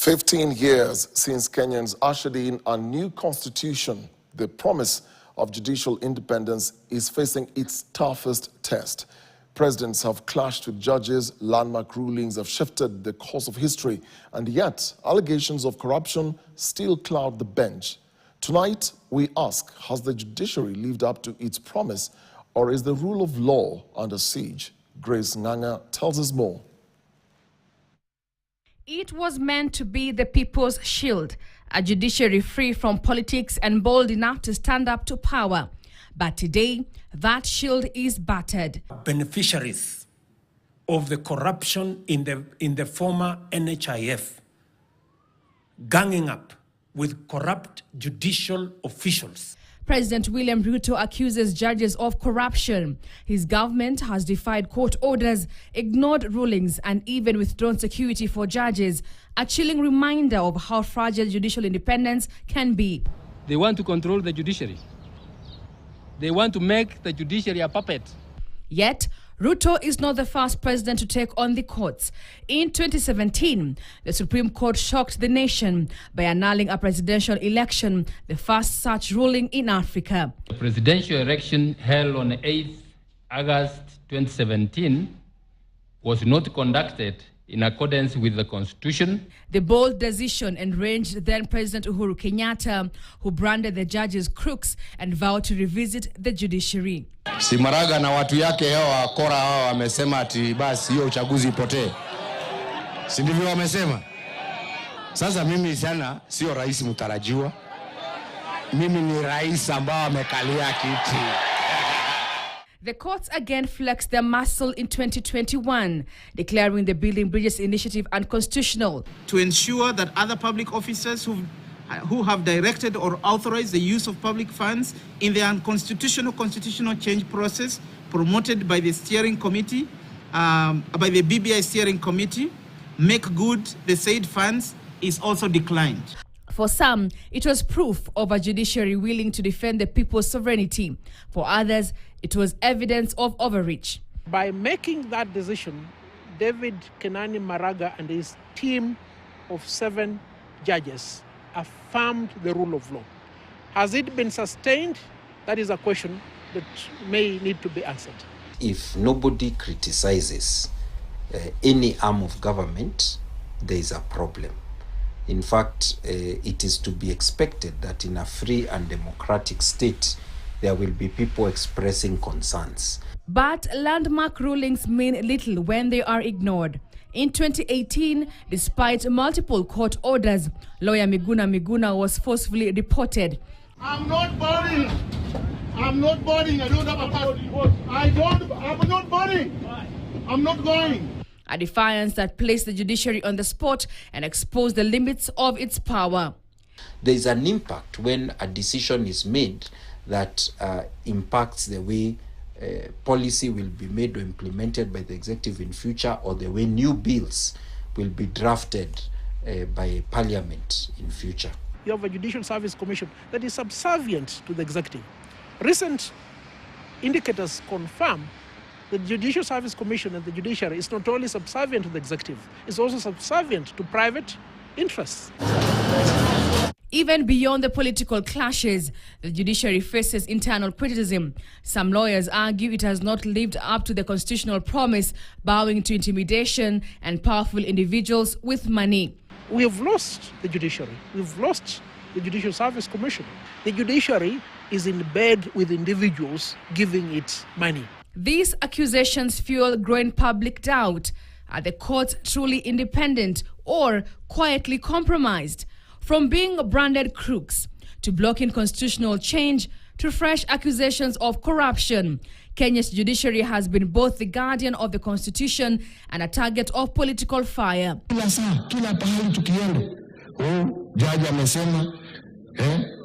15 years since Kenyans ushered in a new constitution, the promise of judicial independence is facing its toughest test. Presidents have clashed with judges, landmark rulings have shifted the course of history, and yet allegations of corruption still cloud the bench. Tonight, we ask, has the judiciary lived up to its promise, or is the rule of law under siege? Grace Nganga tells us more. It was meant to be the people's shield, a judiciary free from politics and bold enough to stand up to power. But today, that shield is battered. Beneficiaries of the corruption in the former NHIF, ganging up with corrupt judicial officials. President William Ruto accuses judges of corruption. His government has defied court orders, ignored rulings, and even withdrawn security for judges. A chilling reminder of how fragile judicial independence can be. They want to control the judiciary. They want to make the judiciary a puppet. Yet, Ruto is not the first president to take on the courts. In 2017, the Supreme Court shocked the nation by annulling a presidential election, the first such ruling in Africa. The presidential election held on 8 August 2017 was not conducted in accordance with the Constitution. The bold decision enraged then President Uhuru Kenyatta, who branded the judges crooks and vowed to revisit the judiciary. Si Maraga na watu yake hao wakora hao wamesema ati basi hiyo uchaguzi ipotee. Si ndivyo wamesema? Sasa mimi sana sio rais mtarajiwa. Mimi ni rais ambao amekalia kiti. The courts again flexed their muscle in 2021, declaring the Building Bridges initiative unconstitutional. To ensure that other public officers who have directed or authorized the use of public funds in the unconstitutional constitutional change process promoted by the steering committee, by the BBI steering committee, make good the said funds is also declined. For some, it was proof of a judiciary willing to defend the people's sovereignty. For others, it was evidence of overreach. By making that decision, David Kenani Maraga and his team of 7 judges affirmed the rule of law. Has it been sustained? That is a question that may need to be answered. If nobody criticizes any arm of government, there is a problem. In fact, it is to be expected that in a free and democratic state, there will be people expressing concerns. But landmark rulings mean little when they are ignored. In 2018, despite multiple court orders, lawyer Miguna was forcefully deported. I'm not boarding. I'm not boarding. I don't have a passport. I'm not boarding. I'm not going. A defiance that placed the judiciary on the spot and exposed the limits of its power. There is an impact when a decision is made that impacts the way policy will be made or implemented by the executive in future, or the way new bills will be drafted by parliament in future. You have a Judicial Service Commission that is subservient to the executive. Recent indicators confirm the Judicial Service Commission and the judiciary is not only subservient to the executive, it's also subservient to private interests. Even beyond the political clashes, the judiciary faces internal criticism. Some lawyers argue it has not lived up to the constitutional promise, bowing to intimidation and powerful individuals with money. We have lost the judiciary. We've lost the Judicial Service Commission. The judiciary is in bed with individuals giving it money. These accusations fuel growing public doubt. Are the courts truly independent or quietly compromised? From being branded crooks to blocking constitutional change to fresh accusations of corruption, Kenya's judiciary has been both the guardian of the constitution and a target of political fire. Kila pahali tukiende, jaji amesema,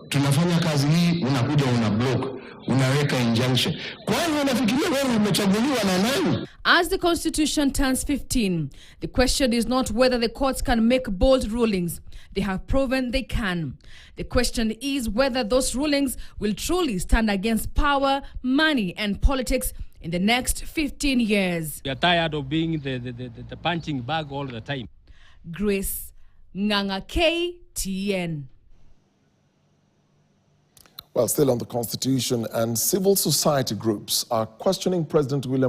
tunafanya kazi hii, unakuja una block, unaweka injunction. Kwani unafikiria wewe umechaguliwa na nani? As the constitution turns 15, the question is not whether the courts can make bold rulings. They have proven they can. The question is whether those rulings will truly stand against power, money, and politics in the next 15 years. We are tired of being the punching bag all the time. Grace Nganga KTN. Well, still on the Constitution, and civil society groups are questioning President William